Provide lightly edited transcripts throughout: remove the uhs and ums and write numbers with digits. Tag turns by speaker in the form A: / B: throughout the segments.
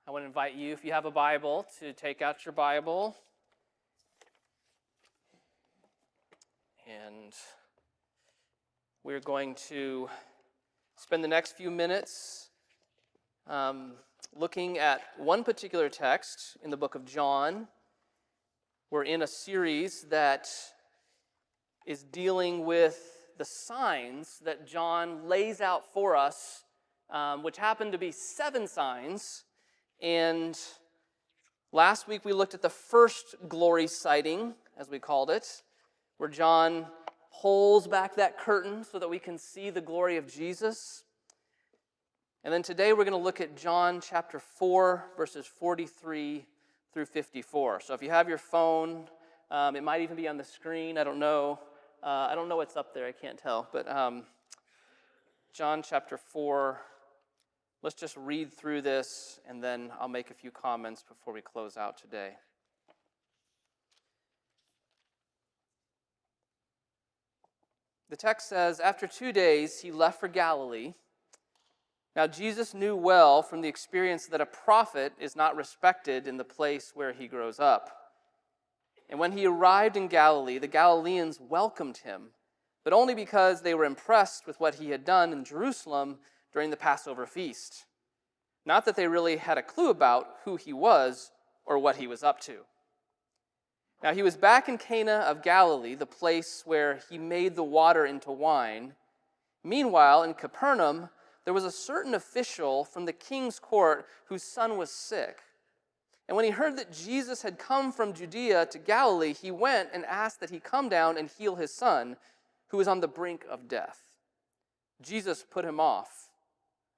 A: I want to invite you, if you have a Bible, to take out your Bible. And we're going to spend the next few minutes looking at one particular text in the book of John. We're in a series that is dealing with the signs that John lays out for us, which happen to be 7 signs. And last week we looked at the first glory sighting, as we called it, where John pulls back that curtain so that we can see the glory of Jesus. And then today we're going to look at John chapter 4, verses 43 through 54. So if you have your phone, it might even be on the screen. I don't know. I don't know what's up there. I can't tell. But John chapter 4, let's just read through this, and then I'll make a few comments before we close out today. The text says, "After 2 days, he left for Galilee. Now Jesus knew well from the experience that a prophet is not respected in the place where he grows up. And when he arrived in Galilee, the Galileans welcomed him, but only because they were impressed with what he had done in Jerusalem during the Passover feast. Not that they really had a clue about who he was or what he was up to. Now he was back in Cana of Galilee, the place where he made the water into wine. Meanwhile, in Capernaum, there was a certain official from the king's court whose son was sick. And when he heard that Jesus had come from Judea to Galilee, he went and asked that he come down and heal his son, who was on the brink of death. Jesus put him off.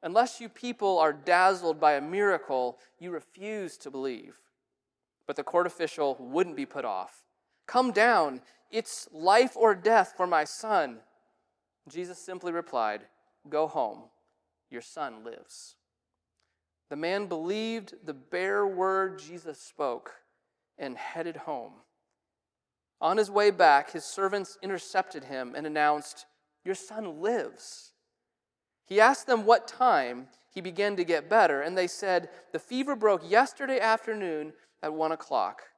A: 'Unless you people are dazzled by a miracle, you refuse to believe.' But the court official wouldn't be put off. 'Come down, it's life or death for my son.' Jesus simply replied, 'Go home, your son lives.' The man believed the bare word Jesus spoke and headed home. On his way back, his servants intercepted him and announced, 'Your son lives.' He asked them what time he began to get better, and they said, 'The fever broke yesterday afternoon at 1 o'clock.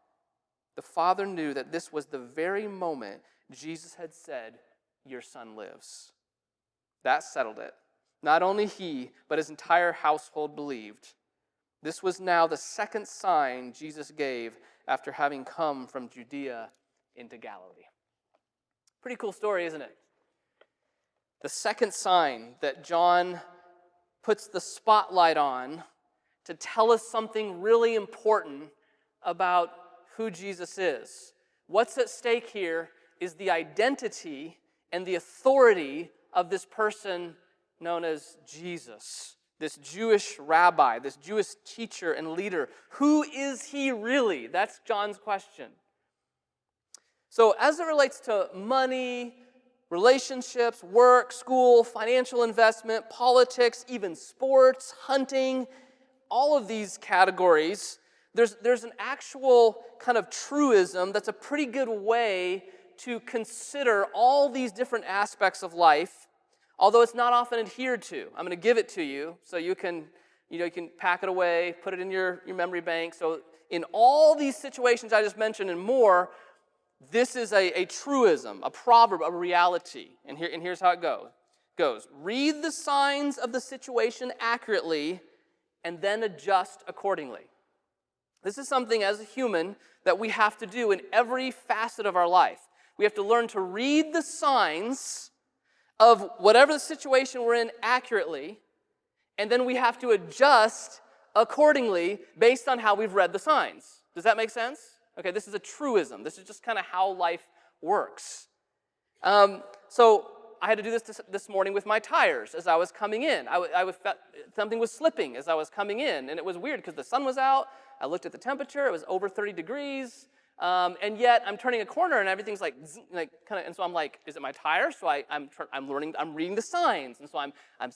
A: The father knew that this was the very moment Jesus had said, 'Your son lives.' That settled it. Not only he, but his entire household believed. This was now the second sign Jesus gave after having come from Judea into Galilee." Pretty cool story, isn't it? The second sign that John puts the spotlight on to tell us something really important about who Jesus is. What's at stake here is the identity and the authority of this person known as Jesus, this Jewish rabbi, this Jewish teacher and leader. Who is he really? That's John's question. So as it relates to money, relationships, work, school, financial investment, politics, even sports, hunting, all of these categories, there's an actual kind of truism that's a pretty good way to consider all these different aspects of life, although it's not often adhered to. I'm going to give it to you so you can pack it away, put it in your memory bank. So in all these situations I just mentioned and more, this is a truism, a proverb, a reality. And here's how it goes. Read the signs of the situation accurately and then adjust accordingly. This is something as a human that we have to do in every facet of our life. We have to learn to read the signs of whatever the situation we're in accurately, and then we have to adjust accordingly based on how we've read the signs. Does that make sense? Okay, this is a truism. This is just kind of how life works. So I had to do this morning with my tires as I was coming in. Something was slipping as I was coming in, and it was weird because the sun was out. I looked at the temperature. It was over 30 degrees. And yet I'm turning a corner and everything's like kind of, and so I'm like, is it my tire? So I'm reading the signs, and so I'm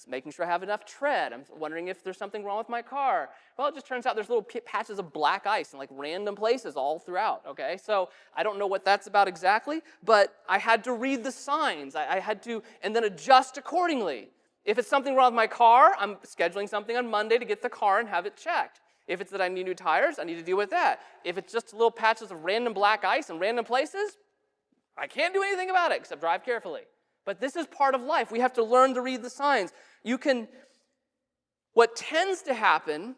A: making sure I have enough tread. I'm wondering if there's something wrong with my car. Well, it just turns out there's little patches of black ice in like random places all throughout. Okay, so I don't know what that's about exactly, but I had to read the signs. I had to, and then adjust accordingly. If it's something wrong with my car, I'm scheduling something on Monday to get the car and have it checked. If it's that I need new tires, I need to deal with that. If it's just little patches of random black ice in random places, I can't do anything about it except drive carefully. But this is part of life. We have to learn to read the signs. What tends to happen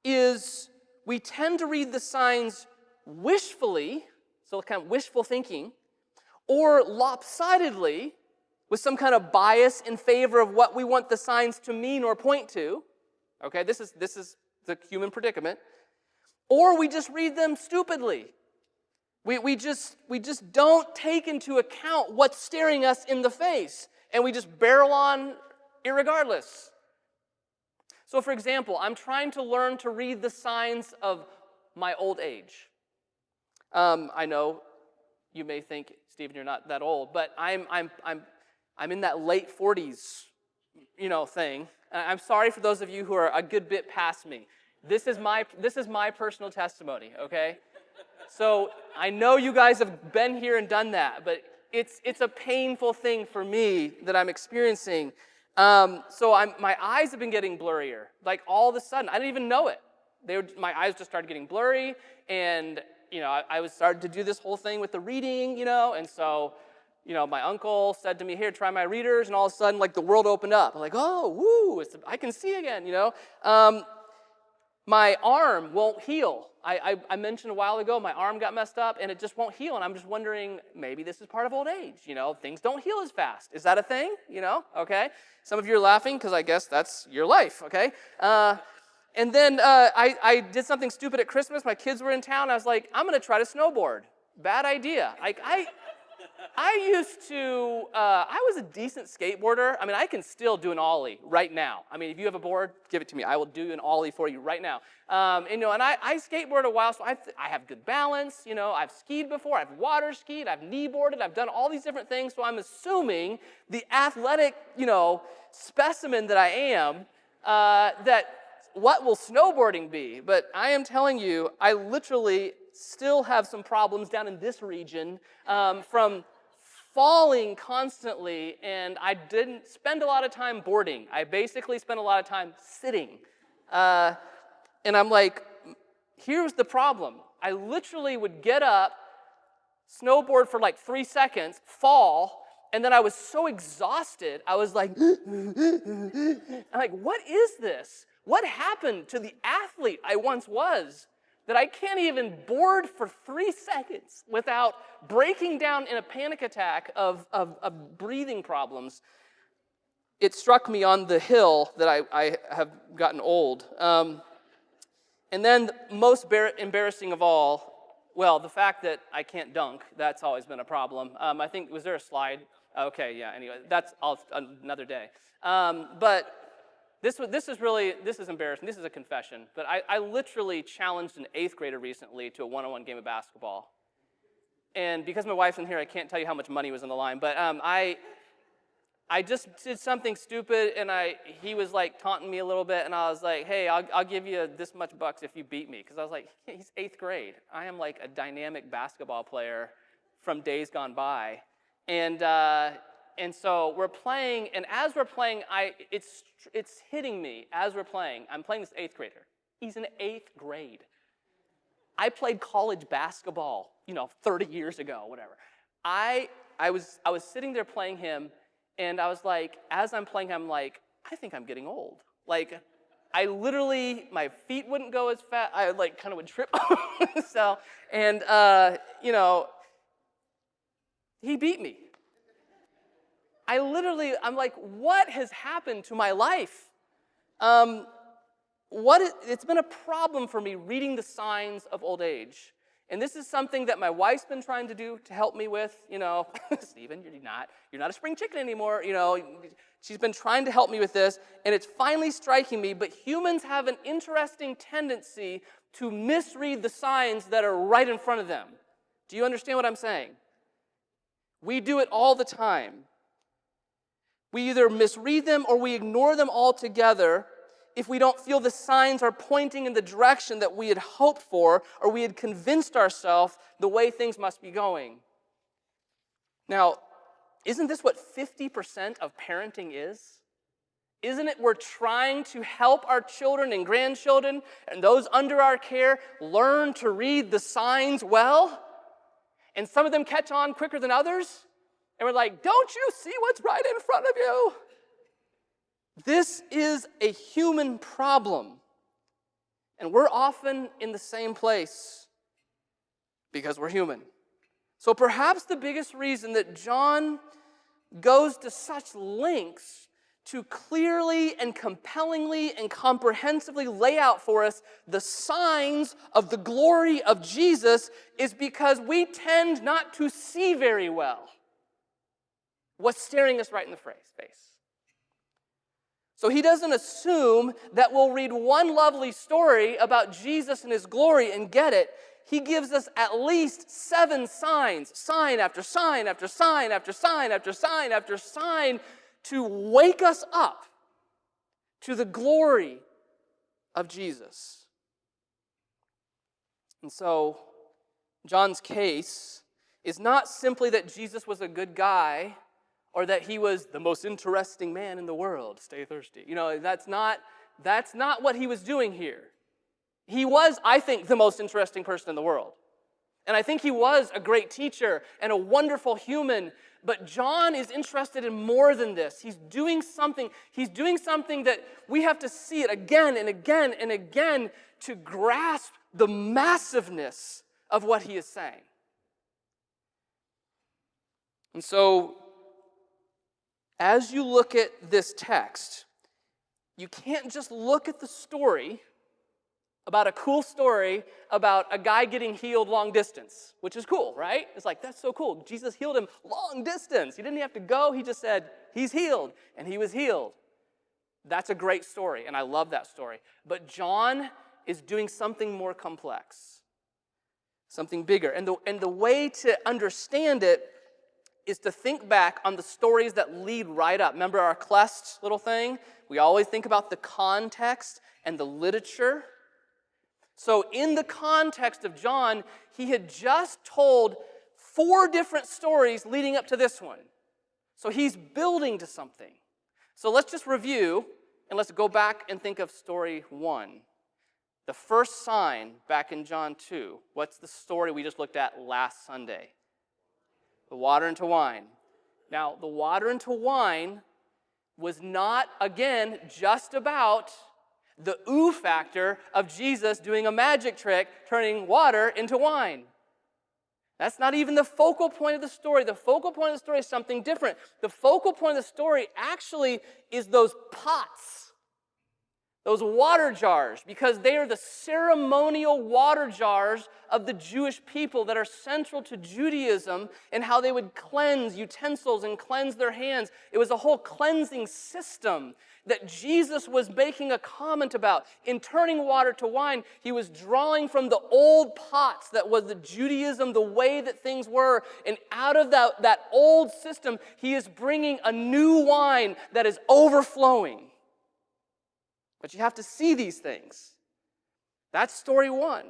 A: is we tend to read the signs wishfully, so kind of wishful thinking, or lopsidedly, with some kind of bias in favor of what we want the signs to mean or point to. Okay, this is the human predicament. Or we just read them stupidly. We just don't take into account what's staring us in the face, and we just barrel on irregardless. So, for example, I'm trying to learn to read the signs of my old age. I know you may think, Stephen, you're not that old, but I'm in that late 40s, thing. I'm sorry for those of you who are a good bit past me. This is my personal testimony, okay? So I know you guys have been here and done that, but it's a painful thing for me that I'm experiencing. My eyes have been getting blurrier. Like all of a sudden, I didn't even know it. My eyes just started getting blurry, and I was starting to do this whole thing with the reading, and so my uncle said to me, "Here, try my readers," and all of a sudden, like the world opened up. I'm like, "Oh, woo! I can see again," My arm won't heal. I mentioned a while ago, my arm got messed up, and it just won't heal. And I'm just wondering, maybe this is part of old age. Things don't heal as fast. Is that a thing? Okay. Some of you are laughing because I guess that's your life. Okay. And then I did something stupid at Christmas. My kids were in town. I was like, I'm going to try to snowboard. Bad idea. I was a decent skateboarder. I mean, I can still do an ollie right now. I mean, if you have a board, give it to me. I will do an ollie for you right now. And I skateboarded a while, so I have good balance. I've skied before. I've water skied. I've knee boarded. I've done all these different things. So I'm assuming the athletic, specimen that I am, that what will snowboarding be? But I am telling you, I literally still have some problems down in this region from falling constantly, and I didn't spend a lot of time boarding. I basically spent a lot of time sitting. And I'm like, here's the problem. I literally would get up, snowboard for like 3 seconds, fall, and then I was so exhausted, I was like, I'm like, what is this? What happened to the athlete I once was that I can't even board for 3 seconds without breaking down in a panic attack of breathing problems? It struck me on the hill that I have gotten old. And then most embarrassing of all, well, the fact that I can't dunk, that's always been a problem. I think, was there a slide? Okay, yeah, anyway, that's another day. But this is embarrassing. This is a confession. But I literally challenged an 8th grader recently to a one-on-one game of basketball. And because my wife's in here, I can't tell you how much money was on the line. But I just did something stupid, and he was like taunting me a little bit, and I was like, hey, I'll give you this much bucks if you beat me. Because I was like, he's 8th grade. I am like a dynamic basketball player from days gone by. And so we're playing, and as we're playing, it's hitting me as we're playing. I'm playing this 8th grader. He's in 8th grade. I played college basketball, 30 years ago, whatever. I was sitting there playing him, and I was like, as I'm playing him, I'm like, I think I'm getting old. Like, I literally, my feet wouldn't go as fast. I kind of would trip. So, and he beat me. I'm like, what has happened to my life? It's been a problem for me reading the signs of old age. And this is something that my wife's been trying to do to help me with, Stephen, you're not a spring chicken anymore, She's been trying to help me with this, and it's finally striking me, but humans have an interesting tendency to misread the signs that are right in front of them. Do you understand what I'm saying? We do it all the time. We either misread them or we ignore them altogether if we don't feel the signs are pointing in the direction that we had hoped for or we had convinced ourselves the way things must be going. Now, isn't this what 50% of parenting is? Isn't it we're trying to help our children and grandchildren and those under our care learn to read the signs well? And some of them catch on quicker than others. And we're like, don't you see what's right in front of you? This is a human problem. And we're often in the same place because we're human. So perhaps the biggest reason that John goes to such lengths to clearly and compellingly and comprehensively lay out for us the signs of the glory of Jesus is because we tend not to see very well what's staring us right in the face. So he doesn't assume that we'll read one lovely story about Jesus and his glory and get it. He gives us at least 7 signs, sign after sign after sign after sign after sign after sign, to wake us up to the glory of Jesus. And so, John's case is not simply that Jesus was a good guy or that he was the most interesting man in the world. Stay thirsty. That's not what he was doing here. He was, I think, the most interesting person in the world. And I think he was a great teacher and a wonderful human. But John is interested in more than this. He's doing something that we have to see it again and again and again to grasp the massiveness of what he is saying. And so, as you look at this text, you can't just look at the story about a cool story about a guy getting healed long distance, which is cool, right? It's like, that's so cool. Jesus healed him long distance. He didn't have to go. He just said, he's healed, and he was healed. That's a great story, and I love that story. But John is doing something more complex, something bigger. And the way to understand it is to think back on the stories that lead right up. Remember our Clest little thing? We always think about the context and the literature. So in the context of John, he had just told 4 different stories leading up to this one. So he's building to something. So let's just review, and let's go back and think of story 1. The first sign back in John 2. What's the story we just looked at last Sunday? The water into wine. Now, the water into wine was not, again, just about the ooh factor of Jesus doing a magic trick, turning water into wine. That's not even the focal point of the story. The focal point of the story is something different. The focal point of the story actually is those pots, those water jars, because they are the ceremonial water jars of the Jewish people that are central to Judaism and how they would cleanse utensils and cleanse their hands. It was a whole cleansing system that Jesus was making a comment about. In turning water to wine, he was drawing from the old pots that was the Judaism, the way that things were, and out of that old system, he is bringing a new wine that is overflowing. But you have to see these things. That's story 1.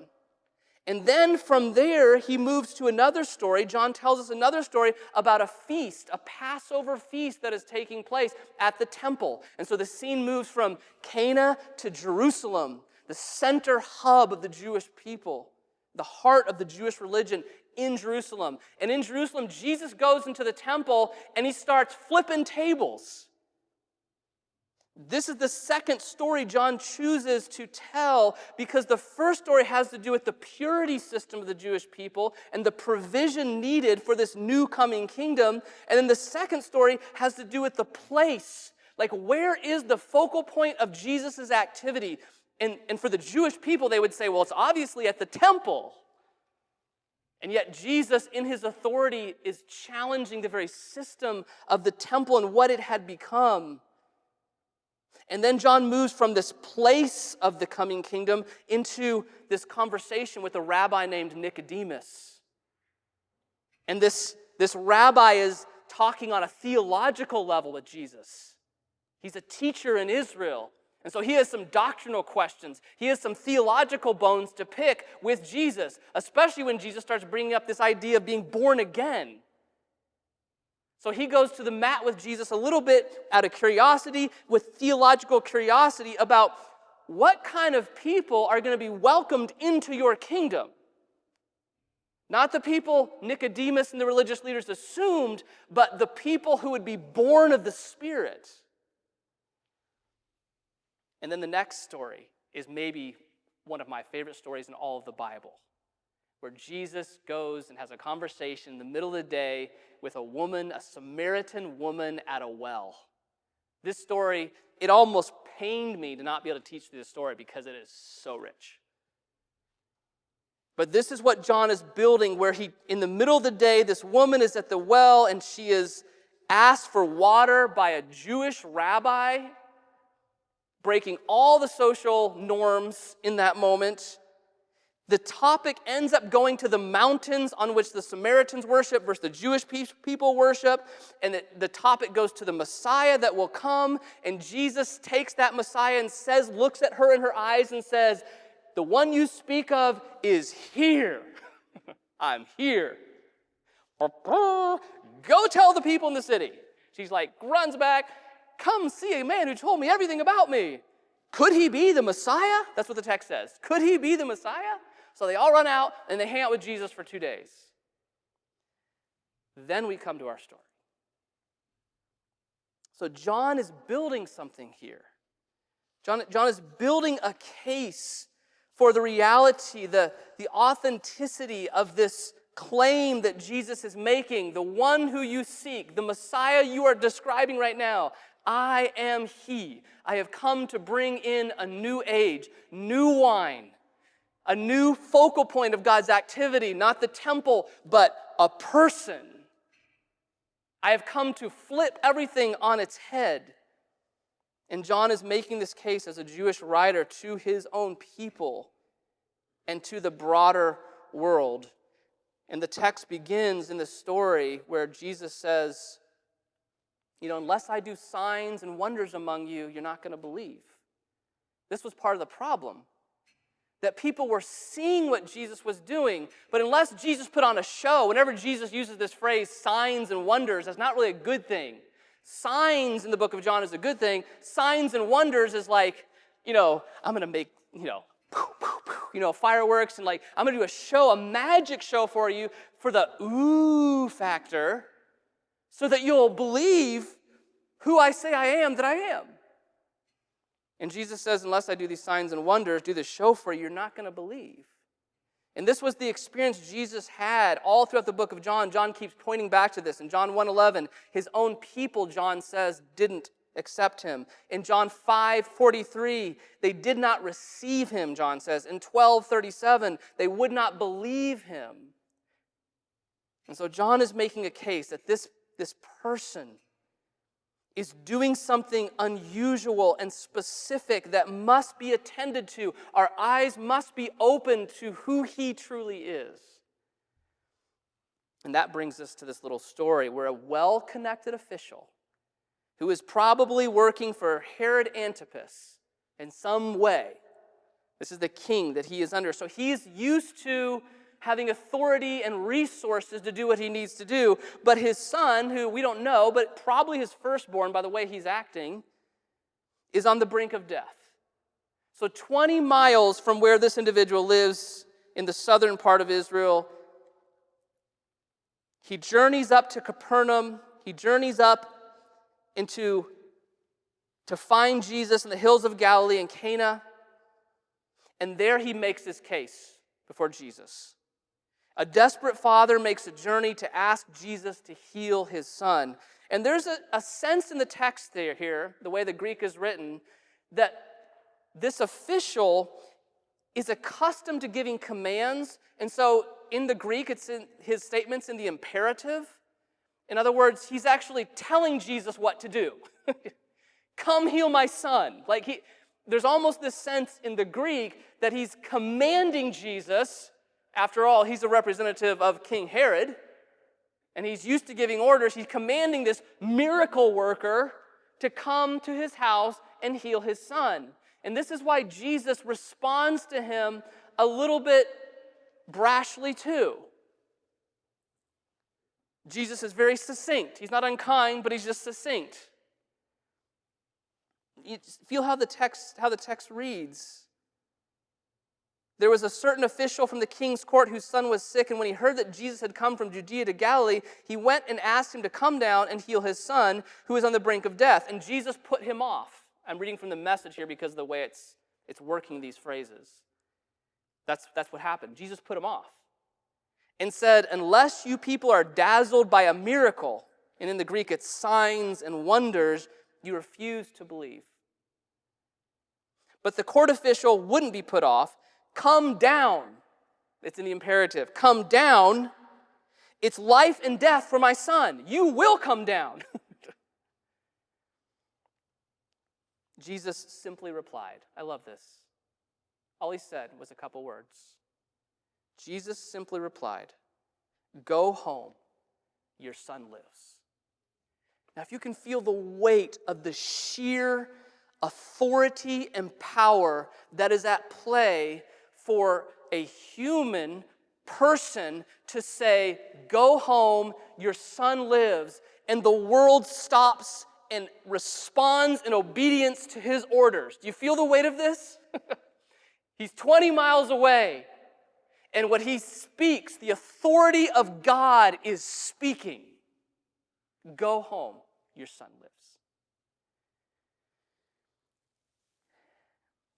A: And then from there, he moves to another story. John tells us another story about a feast, a Passover feast that is taking place at the temple. And so the scene moves from Cana to Jerusalem, the center hub of the Jewish people, the heart of the Jewish religion in Jerusalem. And in Jerusalem, Jesus goes into the temple and he starts flipping tables. This is the second story John chooses to tell because the first story has to do with the purity system of the Jewish people and the provision needed for this new coming kingdom. And then the second story has to do with the place. Like, where is the focal point of Jesus' activity? And for the Jewish people, they would say, well, it's obviously at the temple. And yet Jesus, in his authority, is challenging the very system of the temple and what it had become. And then John moves from this place of the coming kingdom into this conversation with a rabbi named Nicodemus. And this rabbi is talking on a theological level with Jesus. He's a teacher in Israel. And so he has some doctrinal questions. He has some theological bones to pick with Jesus, especially when Jesus starts bringing up this idea of being born again. So he goes to the mat with Jesus a little bit out of curiosity, with theological curiosity about what kind of people are going to be welcomed into your kingdom. Not the people Nicodemus and the religious leaders assumed, but the people who would be born of the Spirit. And then the next story is maybe one of my favorite stories in all of the Bible, where Jesus goes and has a conversation in the middle of the day with a woman, a Samaritan woman at a well. This story, it almost pained me to not be able to teach this story because it is so rich. But this is what John is building, where in the middle of the day, this woman is at the well and she is asked for water by a Jewish rabbi, breaking all the social norms in that moment. The topic ends up going to the mountains on which the Samaritans worship versus the Jewish people worship. And the topic goes to the Messiah that will come. And Jesus takes that Messiah and looks at her in her eyes and says, "The one you speak of is here." I'm here. Go tell the people in the city. She's like, runs back, "Come see a man who told me everything about me. Could he be the Messiah?" That's what the text says. Could he be the Messiah? So they all run out and they hang out with Jesus for 2 days. Then we come to our story. So John is building something here. John is building a case for the reality, the authenticity of this claim that Jesus is making. The one who you seek, the Messiah you are describing right now, I am he. I have come to bring in a new age, new wine, a new focal point of God's activity, not the temple, but a person. I have come to flip everything on its head. And John is making this case as a Jewish writer to his own people and to the broader world. And the text begins in the story where Jesus says, unless I do signs and wonders among you, you're not going to believe. This was part of the problem, that people were seeing what Jesus was doing, but unless Jesus put on a show, whenever Jesus uses this phrase, signs and wonders, that's not really a good thing. Signs in the book of John is a good thing. Signs and wonders is like, I'm going to make, fireworks, and like, I'm going to do a show, a magic show for you for the ooh factor, so that you'll believe who I say I am, that I am. And Jesus says, unless I do these signs and wonders, do this show for you, you're not going to believe. And this was the experience Jesus had all throughout the book of John. John keeps pointing back to this. In John 1:11, his own people, John says, didn't accept him. In John 5:43, they did not receive him, John says. In 12:37, they would not believe him. And so John is making a case that this person is doing something unusual and specific that must be attended to. Our eyes must be open to who he truly is. And that brings us to this little story where a well-connected official who is probably working for Herod Antipas in some way. This is the king that he is under. So he's used to having authority and resources to do what he needs to do. But his son, who we don't know, but probably his firstborn by the way he's acting, is on the brink of death. So 20 miles from where this individual lives in the southern part of Israel, he journeys up to Capernaum. He journeys up to find Jesus in the hills of Galilee in Cana. And there he makes his case before Jesus. A desperate father makes a journey to ask Jesus to heal his son. And there's a sense in the text here, the way the Greek is written, that this official is accustomed to giving commands. And so in the Greek, it's in his statements in the imperative. In other words, he's actually telling Jesus what to do. Come heal my son. There's almost this sense in the Greek that he's commanding Jesus. After all, he's a representative of King Herod, and he's used to giving orders. He's commanding this miracle worker to come to his house and heal his son. And this is why Jesus responds to him a little bit brashly too. Jesus is very succinct. He's not unkind, but he's just succinct. You feel how the text reads. There was a certain official from the king's court whose son was sick, and when he heard that Jesus had come from Judea to Galilee, he went and asked him to come down and heal his son, who was on the brink of death. And Jesus put him off. I'm reading from the Message here because of the way it's working these phrases. That's what happened. Jesus put him off and said, unless you people are dazzled by a miracle, and in the Greek it's signs and wonders, you refuse to believe. But the court official wouldn't be put off. Come down. It's in the imperative. Come down. It's life and death for my son. You will come down. Jesus simply replied. I love this. All he said was a couple words. Jesus simply replied, go home. Your son lives. Now, if you can feel the weight of the sheer authority and power that is at play for a human person to say, go home, your son lives, and the world stops and responds in obedience to his orders. Do you feel the weight of this? He's 20 miles away, and what he speaks, the authority of God is speaking. Go home, your son lives.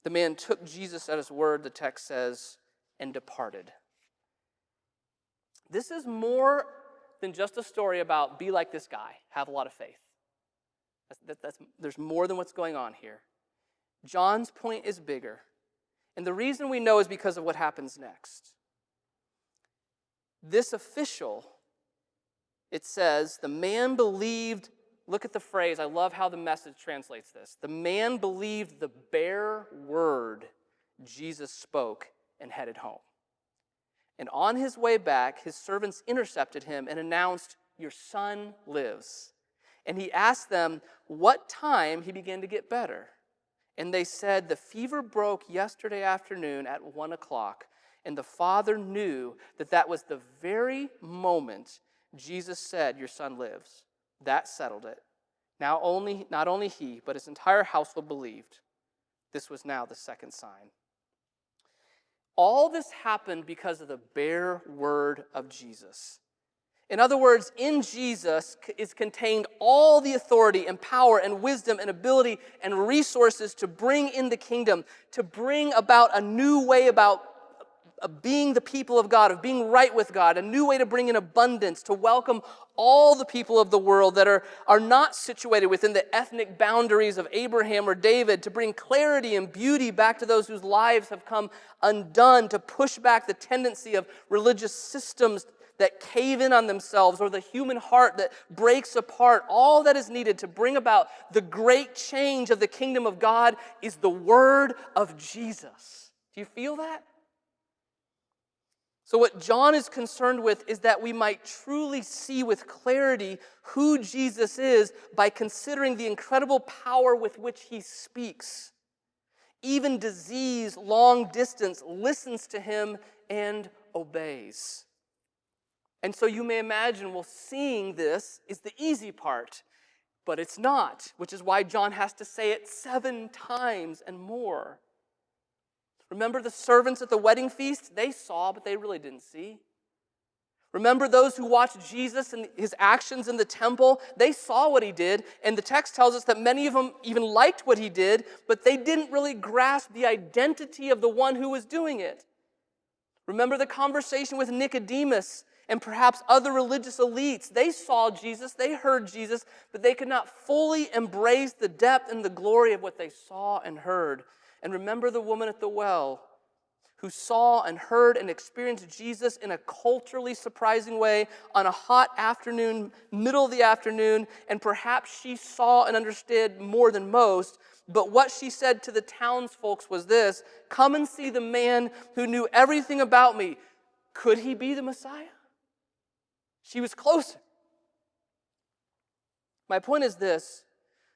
A: The man took Jesus at his word, the text says, and departed. This is more than just a story about be like this guy, have a lot of faith. There's more than what's going on here. John's point is bigger. And the reason we know is because of what happens next. This official, it says, the man believed. Look at the phrase. I love how the Message translates this. The man believed the bare word Jesus spoke and headed home. And on his way back, his servants intercepted him and announced, your son lives. And he asked them what time he began to get better. And they said, the fever broke yesterday afternoon at 1 o'clock. And the father knew that was the very moment Jesus said, your son lives. That settled it. Not only he, but his entire household believed. This was now the second sign. All this happened because of the bare word of Jesus. In other words, in Jesus is contained all the authority and power and wisdom and ability and resources to bring in the kingdom, to bring about a new way about being the people of God, of being right with God, a new way to bring in abundance, to welcome all the people of the world that are not situated within the ethnic boundaries of Abraham or David, to bring clarity and beauty back to those whose lives have come undone, to push back the tendency of religious systems that cave in on themselves, or the human heart that breaks apart. All that is needed to bring about the great change of the kingdom of God is the word of Jesus. Do you feel that? So what John is concerned with is that we might truly see with clarity who Jesus is by considering the incredible power with which he speaks. Even disease, long distance, listens to him and obeys. And so you may imagine, well, seeing this is the easy part, but it's not, which is why John has to say it 7 times and more. Remember the servants at the wedding feast? They saw, but they really didn't see. Remember those who watched Jesus and his actions in the temple? They saw what he did, and the text tells us that many of them even liked what he did, but they didn't really grasp the identity of the one who was doing it. Remember the conversation with Nicodemus and perhaps other religious elites? They saw Jesus, they heard Jesus, but they could not fully embrace the depth and the glory of what they saw and heard. And remember the woman at the well who saw and heard and experienced Jesus in a culturally surprising way on a hot afternoon, middle of the afternoon, and perhaps she saw and understood more than most, but what she said to the townsfolk was this: come and see the man who knew everything about me. Could he be the Messiah? She was closer. My point is this: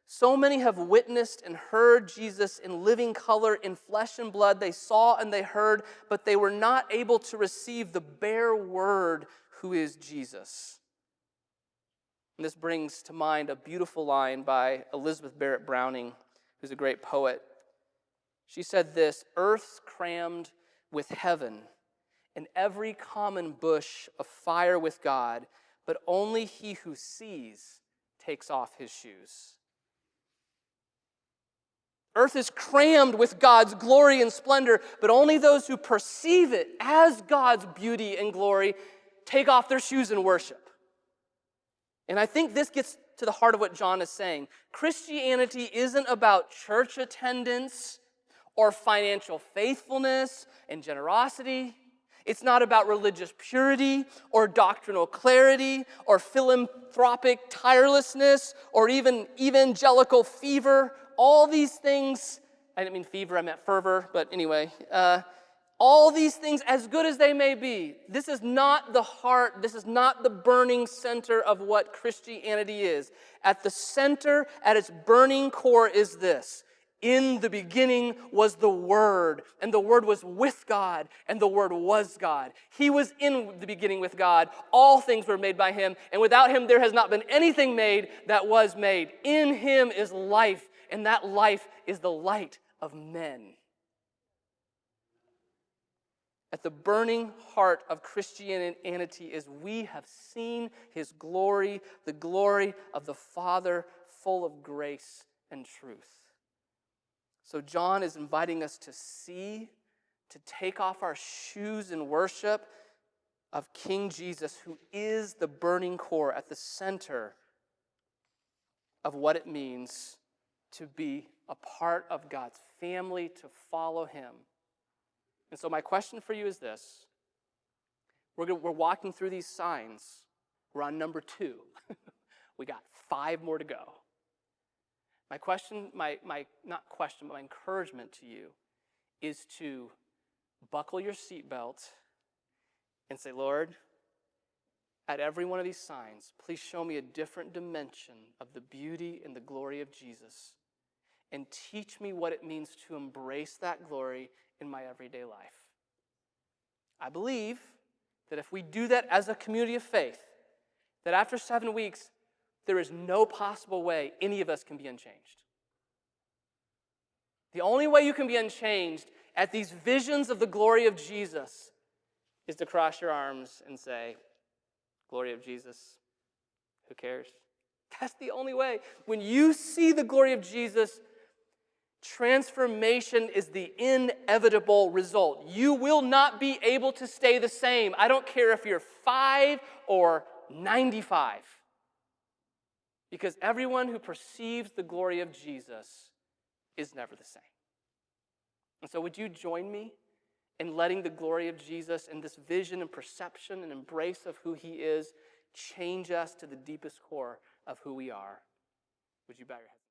A: so many have witnessed and heard Jesus in living color, in flesh and blood. They saw and they heard, but they were not able to receive the bare word who is Jesus. And this brings to mind a beautiful line by Elizabeth Barrett Browning, who's a great poet. She said this, "Earth's crammed with heaven, and every common bush afire with God, but only he who sees takes off his shoes." Earth is crammed with God's glory and splendor, but only those who perceive it as God's beauty and glory take off their shoes and worship. And I think this gets to the heart of what John is saying. Christianity isn't about church attendance or financial faithfulness and generosity. It's not about religious purity or doctrinal clarity or philanthropic tirelessness or even evangelical fever. All these things, I didn't mean fever, I meant fervor, but anyway, all these things, as good as they may be, this is not the heart, this is not the burning center of what Christianity is. At the center, at its burning core is this: in the beginning was the Word, and the Word was with God, and the Word was God. He was in the beginning with God. All things were made by Him, and without Him there has not been anything made that was made. In Him is life, and that life is the light of men. At the burning heart of Christianity is we have seen His glory, the glory of the Father, full of grace and truth. So John is inviting us to see, to take off our shoes in worship of King Jesus, who is the burning core at the center of what it means to be a part of God's family, to follow Him. And so my question for you is this. We're walking through these signs. We're on number 2. We got 5 more to go. My question, my encouragement to you is to buckle your seatbelt and say, Lord, at every one of these signs, please show me a different dimension of the beauty and the glory of Jesus, and teach me what it means to embrace that glory in my everyday life. I believe that if we do that as a community of faith, that after 7 weeks, there is no possible way any of us can be unchanged. The only way you can be unchanged at these visions of the glory of Jesus is to cross your arms and say, glory of Jesus, who cares? That's the only way. When you see the glory of Jesus, transformation is the inevitable result. You will not be able to stay the same. I don't care if you're 5 or 95. Because everyone who perceives the glory of Jesus is never the same. And so would you join me in letting the glory of Jesus and this vision and perception and embrace of who He is change us to the deepest core of who we are? Would you bow your head?